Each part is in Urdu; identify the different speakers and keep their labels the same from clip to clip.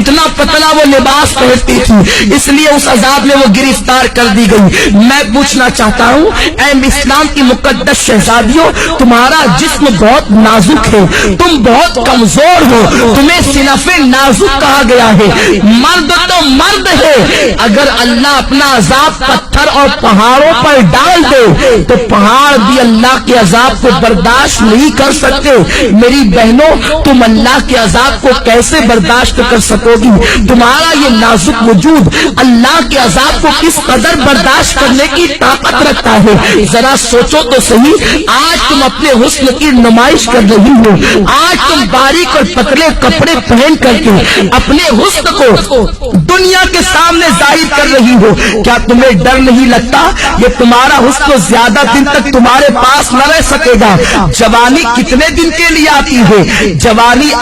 Speaker 1: اتنا پتلا وہ لباس پہنتی تھی، اس لیے اس عذاب میں وہ گرفتار کر دی گئی۔ میں پوچھنا چاہتا ہوں اے اسلام کی مقدس شہزادیوں، تمہارا جسم بہت نازک ہے، تم بہت کمزور ہو، تمہیں صنف نازک کہا گیا ہے۔ مرد تو مرد ہے، اگر اللہ اپنا عذاب پتھر اور پہاڑوں پر ڈال دے تو پہاڑ بھی اللہ کے عذاب کو برداشت نہیں کر سکتے۔ میری بہنوں، تم اللہ کے عذاب کو کیسے برداشت کر سکو گی؟ تمہارا یہ نازک وجود اللہ کے عذاب کو کس قدر برداشت کرنے کی طاقت رکھتا ہے؟ ذرا سوچو تو صحیح۔ آج تم اپنے حسن کی نمائش کر رہی ہو، آج تم باریک اور پتلے کپڑے پہن کر کے اپنے حسن کو دنیا کے سامنے ظاہر کر رہی ہو۔ کیا تمہیں ڈر نہیں لگتا یہ تمہارا حسن زیادہ دن تک تمہارے پاس نہ رہ سکے گا؟ جوانی کتنے دن کے لیے آتی ہے؟ جوانی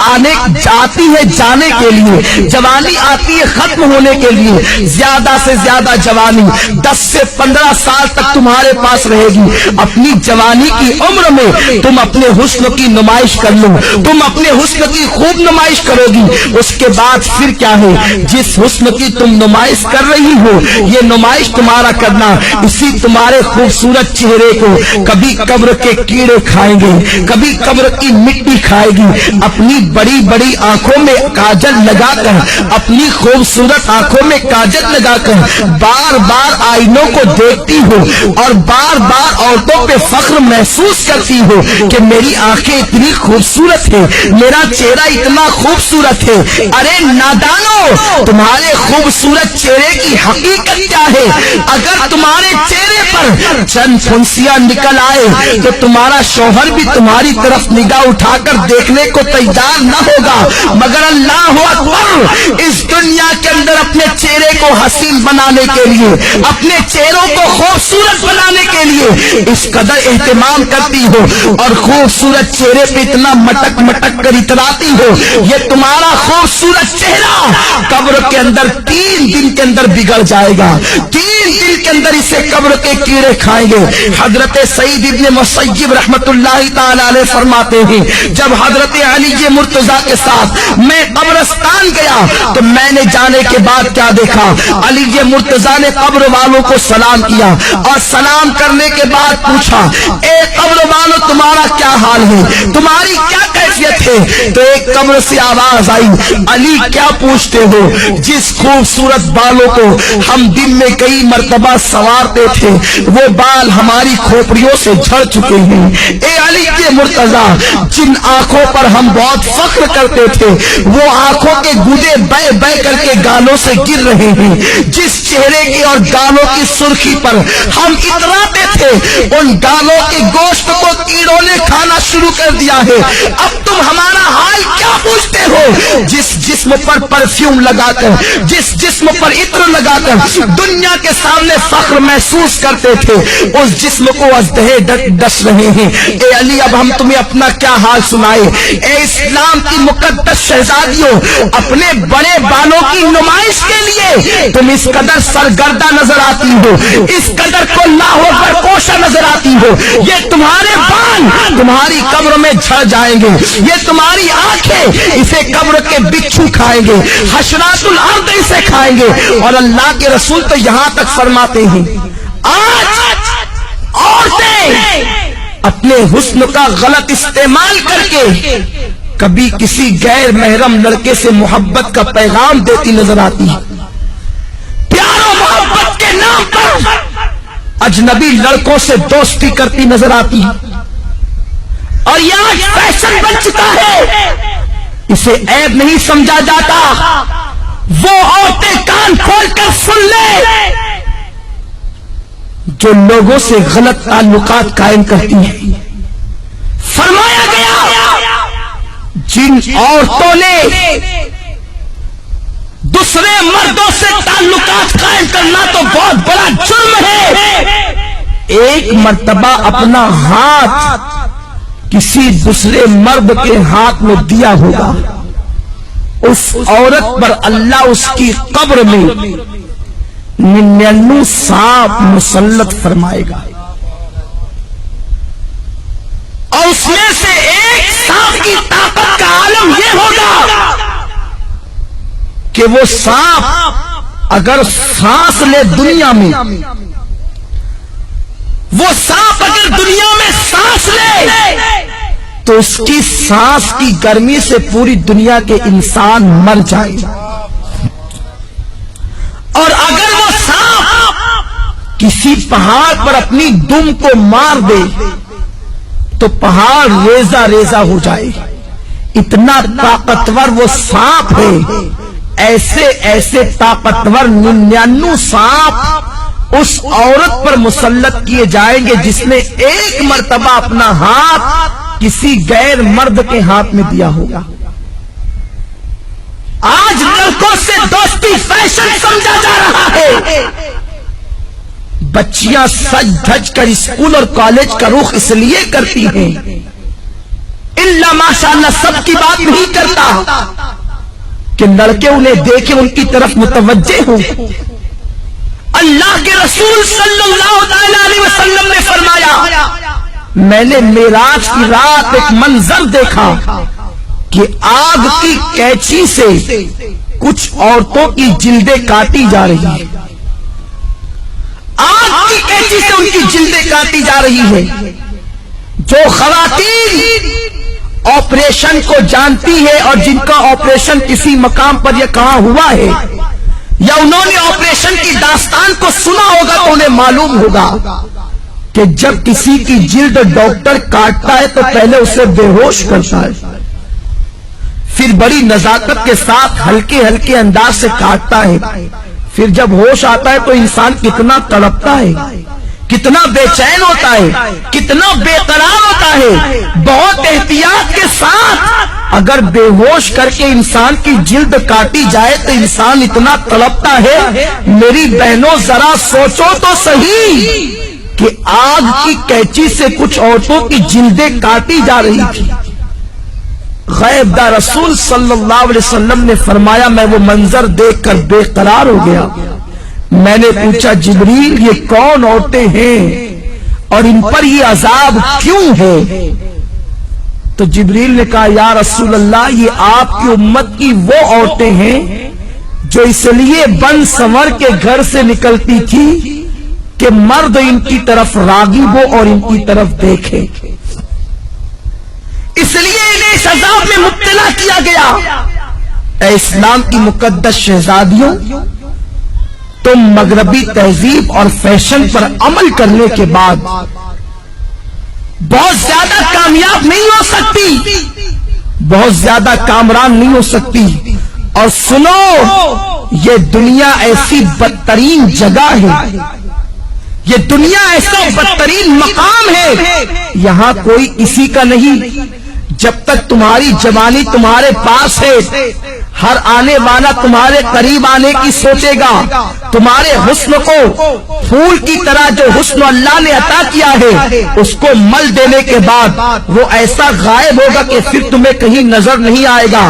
Speaker 1: آتی ہے جانے کے لیے، جوانی آتی ہے ختم ہونے کے لیے۔ زیادہ سے زیادہ جوانی 10 سے 15 سال تک تمہارے پاس رہے گی۔ اپنی جوانی کی عمر میں تم اپنے حسن کی نمائش کر لو، تم اپنے حسن کی خوب نمائش کرو گی۔ اس کے بعد پھر کیا ہے؟ جس حسن کی تم نمائش کر رہی ہو، یہ نمائش تمہارا کرنا اسی تمہارے خوبصورت چہرے کو کبھی قبر کے کیڑے کھائیں گے، کبھی قبر کی مٹی کھائے گی۔ اپنی بڑی بڑی آنکھوں میں کاجل لگا کر، اپنی خوبصورت آنکھوں میں کاجل لگا کر بار بار آئینوں کو دیکھتی ہو اور بار بار عورتوں پہ فخر محسوس کرتی ہو کہ میری آنکھیں اتنی خوبصورت ہے، میرا چہرہ اتنا خوبصورت ہے۔ ارے نادانو، تمہارے خوبصورت چہرے کی حقیقت کیا ہے؟ اگر تمہارے چہرے پر چند پھنسیاں نکل آئے تو تمہارا شوہر بھی تمہاری طرف نگاہ اٹھا کر دیکھنے کو تیار نہ ہوگا، مگر اللہ اکبر، اس دنیا کے اندر اپنے چہرے کو حسین بنانے کے لیے، اپنے چہروں کو خوبصورت بنانے کے لیے اس قدر اہتمام کرتی ہو اور خوبصورت چہرے پہ اتنا مٹک مٹک کر اتراتی ہو۔ یہ تمہارا خوبصورت چہرہ قبر کے اندر 3 دن کے اندر بگڑ جائے گا، 3 دن کے اندر اسے قبر کے کیڑے کھائیں گے۔ حضرت سعید ابن مسیب رحمت اللہ تعالی علیہ فرماتے ہیں، جب حضرت علی مرتضیٰ کے ساتھ میں قبرستان گیا تو میں نے جانے کے بعد کیا دیکھا؟ علی مرتضیٰ نے قبر والوں کو سلام کیا اور سلام کرنے کے بعد پوچھا، اے قبر والوں، تمہارا کیا حال ہے؟ تمہاری کیا کیفیت ہے؟ تو ایک قبر سے آواز آئی، علی کیا پوچھتے ہو؟ جس خوبصورت بالوں کو ہم دن میں کئی مرتبہ سنوارتے تھے وہ بال ہماری کھوپڑیوں سے جھڑ چکے ہیں۔ اے علی کے مرتضیٰ، جن آنکھوں پر ہم بہت فخر کرتے تھے وہ آنکھوں کے گودے بہ بہ کر کے گالوں سے گر رہے ہیں۔ جس چہرے کی اور گالوں کی سرخی پر ہم اتراتے تھے ان گالوں کے گوشت کو کیڑوں نے کھانا شروع کر دیا ہے۔ اب تم ہمارا حال کیا پوچھتے ہو؟ جس جسم پر پرفیوم لگا کر، جس جسم پر عطر لگا کر دنیا کے سامنے فخر محسوس کرتے تھے، اس جسم کو ازدہے ڈس رہے ہیں۔ اے علی، اب ہم تمہیں اپنا کیا حال سنائے؟ اے اسلام کی مقدس شہزادیوں، اپنے بڑے بالوں کی نمائش کے لیے تم اس قدر سرگردہ نظر آتی ہو، اس قدر کو لاہور پر کوشا نظر آتی ہو۔ یہ تمہارے بال تمہاری قبر میں جھڑ جائیں گے، یہ تمہاری آنکھیں اسے قبر کے بچھو کھائیں گے، حشرات الارض اسے کھائیں گے۔ اور اللہ کے رسول تو یہاں تک فرماتے ہیں، آج عورتیں اپنے حسن کا غلط استعمال کر کے کبھی کسی غیر محرم لڑکے سے محبت کا پیغام دیتی نظر آتی ہے، پیار و محبت کے نام پر اجنبی لڑکوں سے دوستی کرتی نظر آتی ہے، اور یہ آج فیشن بن چکا ہے، اسے عیب نہیں سمجھا جاتا۔ وہ عورتیں کان کھول کر سن لے جو لوگوں سے غلط تعلقات قائم کرتی ہیں۔ فرمایا گیا جن عورتوں نے دوسرے مردوں سے تعلقات قائم کرنا تو بہت بڑا جرم ہے۔ ایک مرتبہ اپنا ہاتھ کسی دوسرے مرد کے ہاتھ میں دیا ہوگا، اس عورت پر اللہ اس کی قبر میں 99 سانپ مسلط فرمائے گا، اور اس میں سے ایک سانپ کی طاقت کا عالم یہ ہوگا کہ وہ سانپ اگر سانس لے دنیا میں، وہ سانپ اگر دنیا میں سانس لے تو اس کی سانس کی گرمی سے پوری دنیا کے انسان مر جائے، اور اگر وہ سانپ کسی پہاڑ پر اپنی دم کو مار دے تو پہاڑ ریزہ ریزہ ہو جائے، اتنا طاقتور وہ سانپ ہے۔ ایسے ایسے طاقتور 99 سانپ اس عورت پر مسلط کیے جائیں گے جس نے ایک مرتبہ اپنا ہاتھ کسی غیر مرد کے ہاتھ میں دیا ہوگا۔ آج لڑکوں سے دوستی فیشن سمجھا جا رہا ہے، بچیاں سج دھج کر اسکول اور کالج کا رخ اس لیے کرتی ہیں، اللہ ماشاءاللہ سب کی بات نہیں کرتا کہ لڑکے انہیں دیکھیں ان کی طرف متوجہ ہوں۔ اللہ کے رسول صلی اللہ علیہ وسلم نے فرمایا، میں نے معراج کی رات ایک منظر دیکھا کہ آگ کی کینچی سے کچھ عورتوں کی جلدیں کاٹی جا رہی ہیں، آگ کی کینچی سے ان کی جلدیں کاٹی جا رہی ہے۔ جو خواتین آپریشن کو جانتی ہے اور جن کا آپریشن کسی مقام پر یہ کہاں ہوا ہے یا انہوں نے آپریشن کی داستان کو سنا ہوگا تو انہیں معلوم ہوگا کہ جب کسی کی جلد ڈاکٹر کاٹتا ہے تو پہلے اسے بے ہوش کرتا ہے، پھر بڑی نزاکت کے ساتھ ہلکے ہلکے انداز سے کاٹتا ہے، پھر جب ہوش آتا ہے تو انسان کتنا تڑپتا ہے، کتنا بے چین ہوتا ہے، کتنا بے قرار ہوتا ہے۔ بہت احتیاط کے ساتھ اگر بے ہوش کر کے انسان کی جلد کاٹی جائے تو انسان اتنا تڑپتا ہے۔ میری بہنوں ذرا سوچو تو صحیح کہ آگ کی کینچی سے کچھ عورتوں کی جلدیں کاٹی جا رہی تھی۔ غیب دار رسول صلی اللہ علیہ وسلم نے فرمایا، میں وہ منظر دیکھ کر بے قرار ہو گیا۔ میں نے پوچھا، جبریل یہ کون عورتیں ہیں اور ان پر یہ عذاب کیوں ہے؟ تو جبریل نے کہا، یا رسول اللہ یہ آپ کی امت کی وہ عورتیں ہیں جو اس لیے بن سنور کے گھر سے نکلتی تھی کہ مرد ان کی طرف راغب ہو اور ان کی طرف دیکھے، اس لیے انہیں اس عذاب میں مبتلا کیا گیا۔ اے اسلام کی مقدس شہزادیوں، تم مغربی تہذیب اور فیشن پر عمل کرنے کے بعد بہت زیادہ کامیاب نہیں ہو سکتی، بہت زیادہ کامران نہیں ہو سکتی۔ اور سنو، یہ دنیا ایسی بدترین جگہ ہے، یہ دنیا ایسا بدترین مقام ہے، یہاں کوئی کسی کا نہیں۔ جب تک تمہاری جوانی تمہارے پاس ہے، ہر آنے والا تمہارے قریب آنے کی سوچے گا، تمہارے حسن کو پھول کی طرح جو حسن اللہ نے عطا کیا ہے اس کو مل دینے کے بعد وہ ایسا غائب ہوگا کہ پھر تمہیں کہیں نظر نہیں آئے گا۔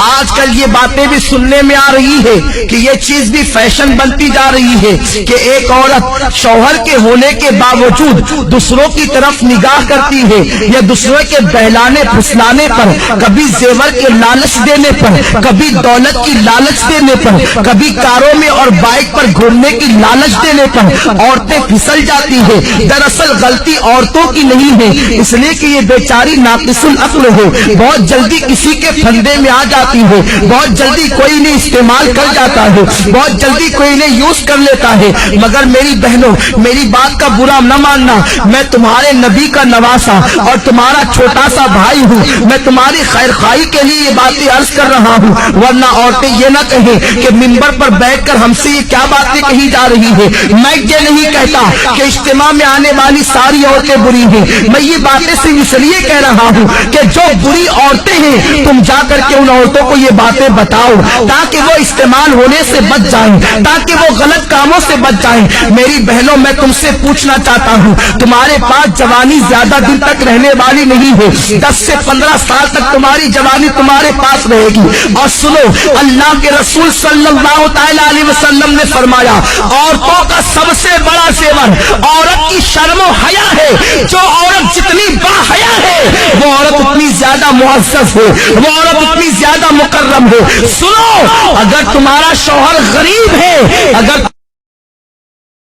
Speaker 1: آج کل یہ باتیں بھی سننے میں آ رہی ہے کہ یہ چیز بھی فیشن بنتی جا رہی ہے کہ ایک عورت شوہر کے ہونے کے باوجود دوسروں کی طرف نگاہ کرتی ہے، یا دوسروں کے بہلانے پھسلانے پر، کبھی زیور کے لالچ دینے پر، کبھی دولت کی لالچ دینے پر، کبھی کاروں میں اور بائک پر گھومنے کی لالچ دینے پر عورتیں پھسل جاتی ہے۔ دراصل غلطی عورتوں کی نہیں ہے، اس لیے کہ یہ بیچاری ناقص العقل ہے، بہت جلدی کسی کے پھندے میں آ جاتی ہے، بہت جلدی کوئی انہیں استعمال کر جاتا ہے، بہت جلدی کوئی انہیں یوز کر لیتا ہے۔ مگر میری بہنوں، میری بات کا برا نہ ماننا، میں تمہارے نبی کا نواسا اور تمہارا چھوٹا سا بھائی ہوں، میں تمہاری خیر خواہی کے لیے یہ باتیں عرض کر رہا ہوں، ورنہ عورتیں یہ نہ کہیں کہ منبر پر بیٹھ کر ہم سے یہ کیا باتیں کہی جا رہی ہے۔ میں یہ نہیں کہتا کہ اجتماع میں آنے والی ساری عورتیں بری ہیں، میں یہ باتیں صرف اس لیے کہہ رہا ہوں کہ جو بری عورتیں ہیں تم جا کر کے ان عورتوں کو یہ باتیں بتاؤ تاکہ وہ استعمال ہونے سے بچ جائیں، تاکہ وہ غلط کاموں سے بچ جائیں۔ میری بہنوں، میں تم سے پوچھنا چاہتا ہوں، تمہارے پاس جوانی زیادہ دن تک رہنے والی نہیں ہے، 10 سے 15 سال تک تمہاری جوانی تمہارے پاس رہے گی۔ اور سنو، سنو، اللہ کے رسول صلی اللہ تعالی علیہ وسلم نے فرمایا عورتوں کا سب سے بڑا زیور عورت کی شرم و حیا ہے. جو عورت جتنی باحیا ہے وہ عورت اتنی زیادہ معزز ہے، وہ عورت اتنی زیادہ مکرم ہے. سنو، اگر تمہارا شوہر غریب ہے، اگر